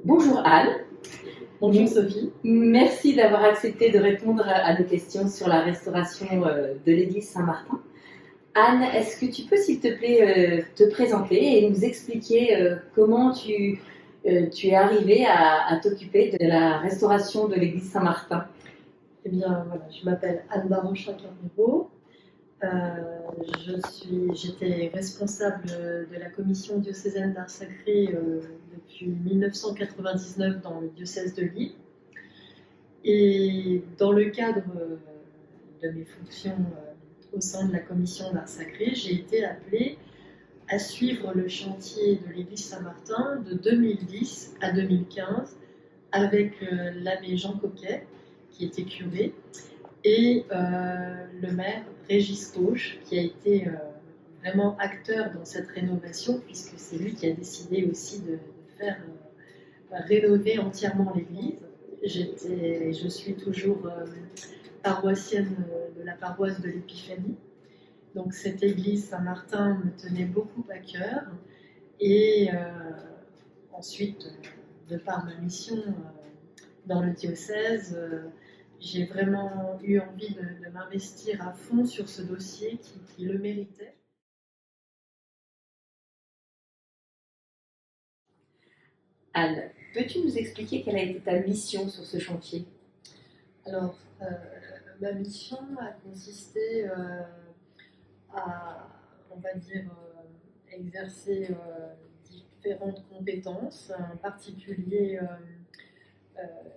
Bonjour Anne. Bonjour Sophie. Merci d'avoir accepté de répondre à nos questions sur la restauration de l'église Saint-Martin. Anne, est-ce que tu peux s'il te plaît te présenter et nous expliquer comment tu es arrivée à t'occuper de la restauration de l'église Saint-Martin? Eh bien voilà, je m'appelle Anne Barancha-Carnero. J'étais responsable de la commission diocésaine d'art sacré depuis 1999 dans le diocèse de Lille. Et dans le cadre de mes fonctions au sein de la commission d'art sacré, j'ai été appelée à suivre le chantier de l'église Saint-Martin de 2010 à 2015 avec l'abbé Jean Coquet, qui était curé, et le maire Régis Cauche, qui a été vraiment acteur dans cette rénovation, puisque c'est lui qui a décidé aussi de faire rénover entièrement l'église. Je suis toujours paroissienne de la paroisse de l'Épiphanie. Donc cette église Saint-Martin me tenait beaucoup à cœur. Et ensuite, de par ma mission dans le diocèse, j'ai vraiment eu envie de m'investir à fond sur ce dossier qui le méritait. Anne, peux-tu nous expliquer quelle a été ta mission sur ce chantier? Alors, ma mission a consisté à, on va dire, exercer différentes compétences, en particulier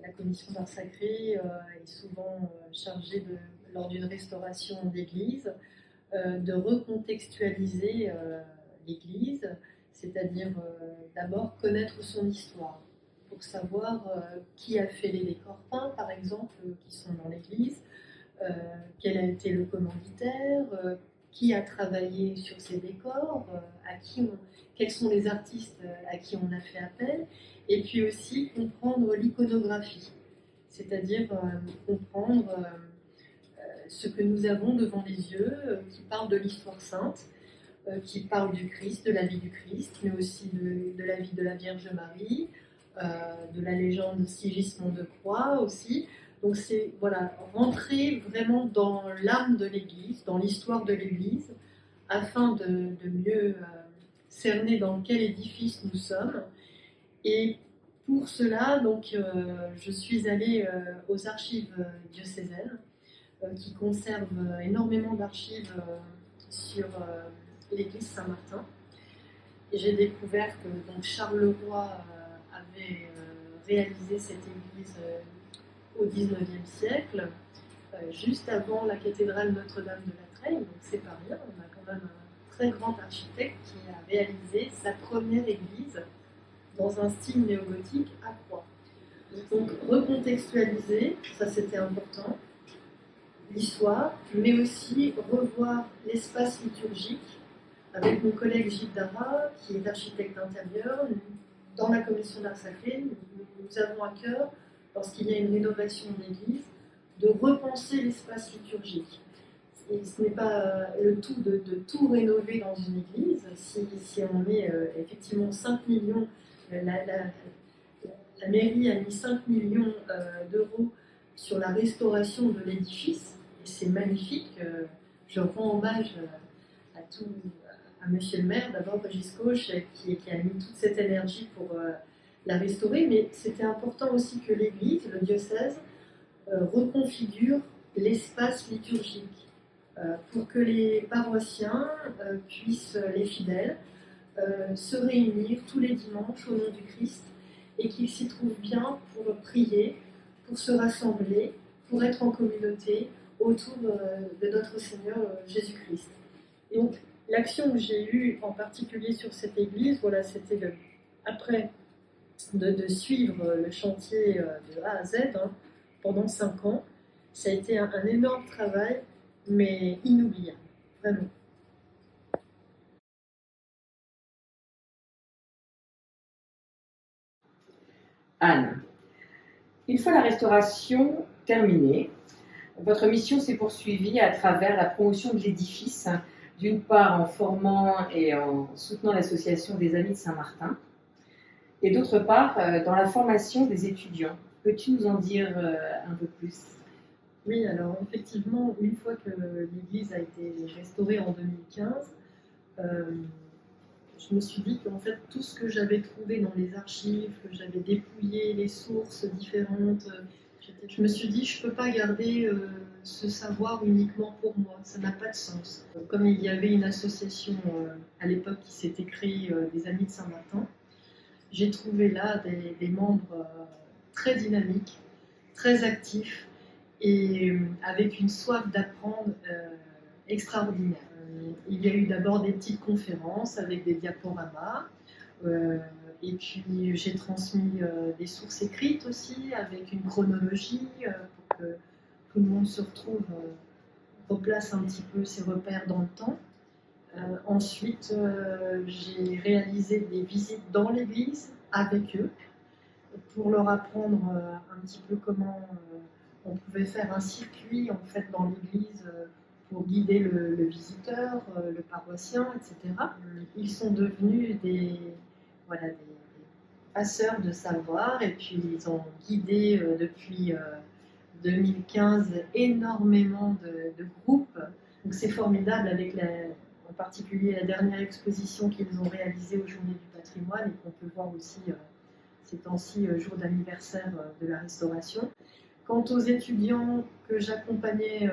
la commission d'art sacré est souvent chargée, lors d'une restauration d'église, de recontextualiser l'église, c'est-à-dire d'abord connaître son histoire, pour savoir qui a fait les décors peints, par exemple, qui sont dans l'église, quel a été le commanditaire, qui a travaillé sur ces décors, quels sont les artistes à qui on a fait appel, et puis aussi comprendre l'iconographie, c'est-à-dire comprendre ce que nous avons devant les yeux, qui parle de l'histoire sainte, qui parle du Christ, de la vie du Christ, mais aussi de la vie de la Vierge Marie, de la légende Sigismond de Croix aussi. Donc c'est voilà, rentrer vraiment dans l'âme de l'Église, dans l'histoire de l'Église, afin de mieux cerner dans quel édifice nous sommes. Et pour cela, donc, je suis allée aux archives diocésaines, qui conservent énormément d'archives sur l'église Saint-Martin. Et j'ai découvert que donc, Charles Le Roy avait réalisé cette église au XIXe siècle, juste avant la cathédrale Notre-Dame de la Treille, donc c'est pas rien, on a quand même un très grand architecte qui a réalisé sa première église dans un style néogothique à croix. Donc recontextualiser, ça c'était important, l'histoire, mais aussi revoir l'espace liturgique avec mon collègue Gilles Dara, qui est architecte intérieur. Dans la commission d'art sacré, nous avons à cœur, lorsqu'il y a une rénovation d'église, de repenser l'espace liturgique. Et ce n'est pas le tout de tout rénover dans une église. Si on met effectivement 5 millions, la mairie a mis 5 millions d'euros sur la restauration de l'édifice, et c'est magnifique. Je rends hommage à monsieur le maire, d'abord Régis Cauche, qui a mis toute cette énergie pour la restaurer, mais c'était important aussi que l'Église, le diocèse, reconfigure l'espace liturgique pour que les paroissiens puissent, les fidèles, se réunir tous les dimanches au nom du Christ et qu'ils s'y trouvent bien pour prier, pour se rassembler, pour être en communauté autour de notre Seigneur Jésus-Christ. Et donc, l'action que j'ai eue en particulier sur cette église, voilà, c'était après de suivre le chantier de A à Z pendant 5 ans. Ça a été un énorme travail, mais inoubliable, vraiment. Anne, une fois la restauration terminée, votre mission s'est poursuivie à travers la promotion de l'édifice, d'une part en formant et en soutenant l'association des Amis de Saint-Martin, Et d'autre part, dans la formation des étudiants. Peux-tu nous en dire un peu plus? Oui, alors effectivement, une fois que l'église a été restaurée en 2015, je me suis dit qu'en fait, tout ce que j'avais trouvé dans les archives, que j'avais dépouillé, les sources différentes, je me suis dit, je ne peux pas garder ce savoir uniquement pour moi, ça n'a pas de sens. Comme il y avait une association à l'époque qui s'était créée des Amis de Saint-Martin, j'ai trouvé là des membres très dynamiques, très actifs et avec une soif d'apprendre extraordinaire. Il y a eu d'abord des petites conférences avec des diaporamas, et puis j'ai transmis des sources écrites aussi avec une chronologie pour que tout le monde se retrouve, replace un petit peu ses repères dans le temps. Ensuite, j'ai réalisé des visites dans l'église avec eux pour leur apprendre un petit peu comment on pouvait faire un circuit en fait dans l'église pour guider le visiteur, le paroissien, etc. Ils sont devenus voilà, des passeurs de savoir et puis ils ont guidé depuis 2015 énormément de groupes. Donc c'est formidable avec en particulier la dernière exposition qu'ils ont réalisée aux Journées du patrimoine et qu'on peut voir aussi ces temps-ci, jour d'anniversaire de la restauration. Quant aux étudiants que j'accompagnais,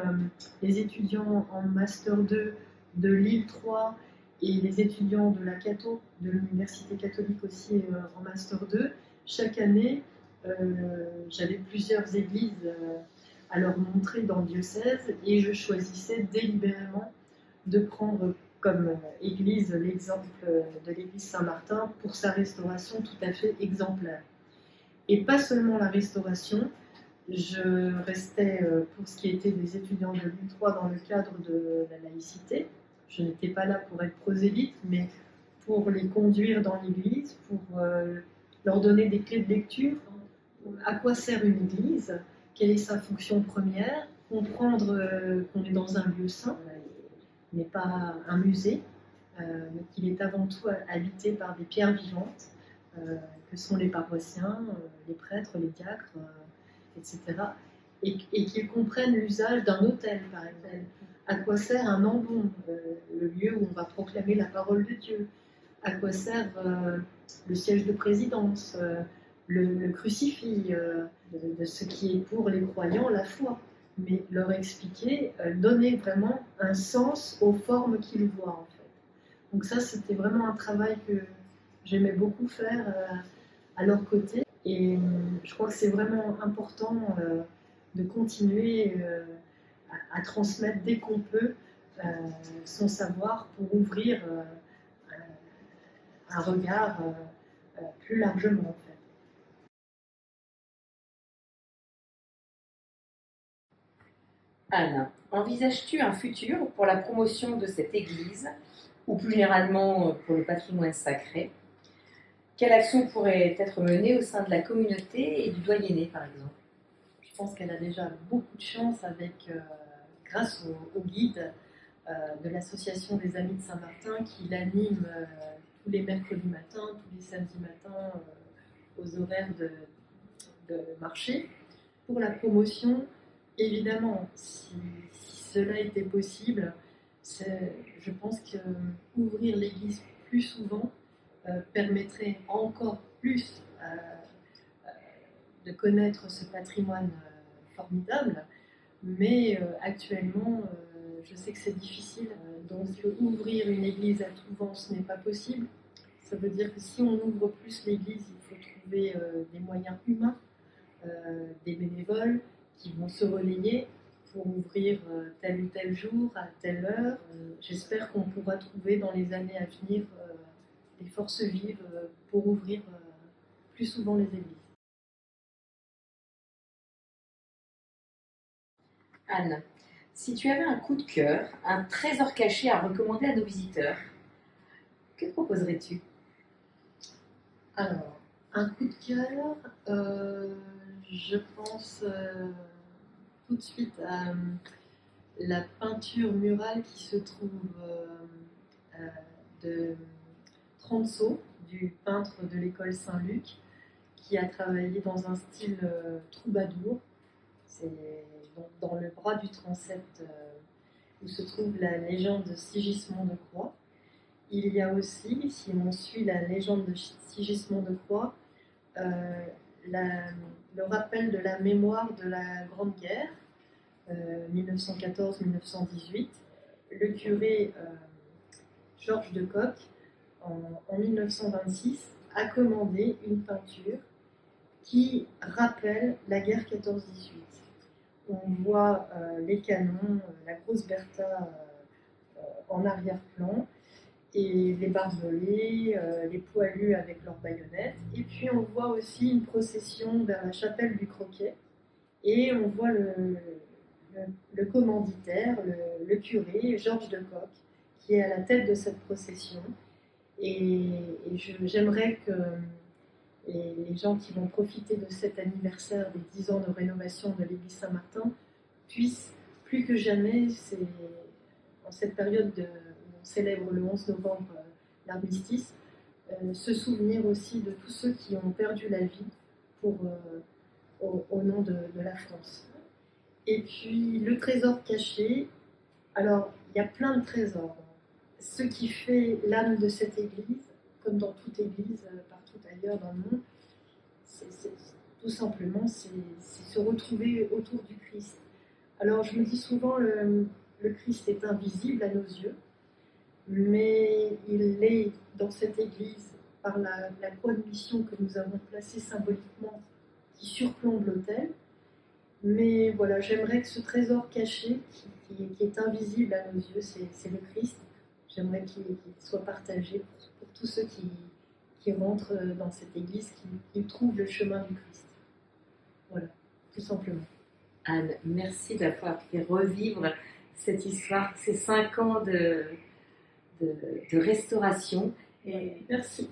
les étudiants en Master 2 de Lille 3 et les étudiants de la Cato, de l'Université catholique aussi en Master 2, chaque année, j'avais plusieurs églises à leur montrer dans le diocèse et je choisissais délibérément de prendre comme église l'exemple de l'église Saint-Martin pour sa restauration tout à fait exemplaire. Et pas seulement la restauration, je restais pour ce qui était des étudiants de l'U3 dans le cadre de la laïcité. Je n'étais pas là pour être prosélyte, mais pour les conduire dans l'église, pour leur donner des clés de lecture. À quoi sert une église? Quelle est sa fonction première? Comprendre qu'on est dans un lieu saint, n'est pas un musée, mais qu'il est avant tout habité par des pierres vivantes, que sont les paroissiens, les prêtres, les diacres, etc. Et qu'ils comprennent l'usage d'un autel, par exemple. À quoi sert un ambon, le lieu où on va proclamer la parole de Dieu? À quoi sert le siège de présidence, le crucifix, de ce qui est pour les croyants la foi? Mais leur expliquer, donner vraiment un sens aux formes qu'ils voient en fait. Donc ça, c'était vraiment un travail que j'aimais beaucoup faire à leur côté. Et je crois que c'est vraiment important de continuer à transmettre dès qu'on peut son savoir pour ouvrir un regard plus largement en fait. Anne, envisages-tu un futur pour la promotion de cette église ou plus généralement pour le patrimoine sacré? Quelle action pourrait être menée au sein de la communauté et du doyenné par exemple? Je pense qu'elle a déjà beaucoup de chance avec, grâce au guide de l'association des Amis de Saint-Martin qui l'anime tous les mercredis matins, tous les samedis matins aux horaires de marché. Pour la promotion, évidemment, si cela était possible, je pense qu'ouvrir l'église plus souvent permettrait encore plus de connaître ce patrimoine formidable. Mais actuellement, je sais que c'est difficile. Donc ouvrir une église à tout vent, ce n'est pas possible. Ça veut dire que si on ouvre plus l'église, il faut trouver des moyens humains, des bénévoles qui vont se relayer pour ouvrir tel ou tel jour, à telle heure. J'espère qu'on pourra trouver dans les années à venir des forces vives pour ouvrir plus souvent les églises. Anne, si tu avais un coup de cœur, un trésor caché à recommander à nos visiteurs, que proposerais-tu? Alors, un coup de cœur, je pense tout de suite à la peinture murale qui se trouve de Transo, du peintre de l'école Saint-Luc qui a travaillé dans un style troubadour. C'est dans le bras du transept où se trouve la légende de Sigismond de Croix. Il y a aussi, si on suit la légende de Sigismond de Croix, le rappel de la mémoire de la Grande Guerre, 1914-1918. Le curé Georges de Cock, en 1926, a commandé une peinture qui rappelle la guerre 14-18. On voit les canons, la grosse Bertha en arrière-plan, et les barbelés, les poilus avec leurs baïonnettes. Et puis on voit aussi une procession vers la chapelle du Croquet. Et on voit le commanditaire, le curé, Georges de Cock, qui est à la tête de cette procession. Et j'aimerais que les gens qui vont profiter de cet anniversaire des 10 ans de rénovation de l'église Saint-Martin puissent, plus que jamais, en cette période où on célèbre le 11 novembre l'armistice, se souvenir aussi de tous ceux qui ont perdu la vie au nom de la France. Et puis le trésor caché, alors il y a plein de trésors. Ce qui fait l'âme de cette église, comme dans toute église partout ailleurs dans le monde, tout simplement c'est se retrouver autour du Christ. Alors je me dis souvent le Christ est invisible à nos yeux, mais il est dans cette église par la croix de mission que nous avons placée symboliquement qui surplombe l'autel. Mais voilà, j'aimerais que ce trésor caché qui est invisible à nos yeux, c'est le Christ. J'aimerais qu'il soit partagé pour tous ceux qui rentrent dans cette église, qui trouvent le chemin du Christ. Voilà, tout simplement. Anne, merci d'avoir fait revivre cette histoire, ces 5 ans de restauration. Et merci.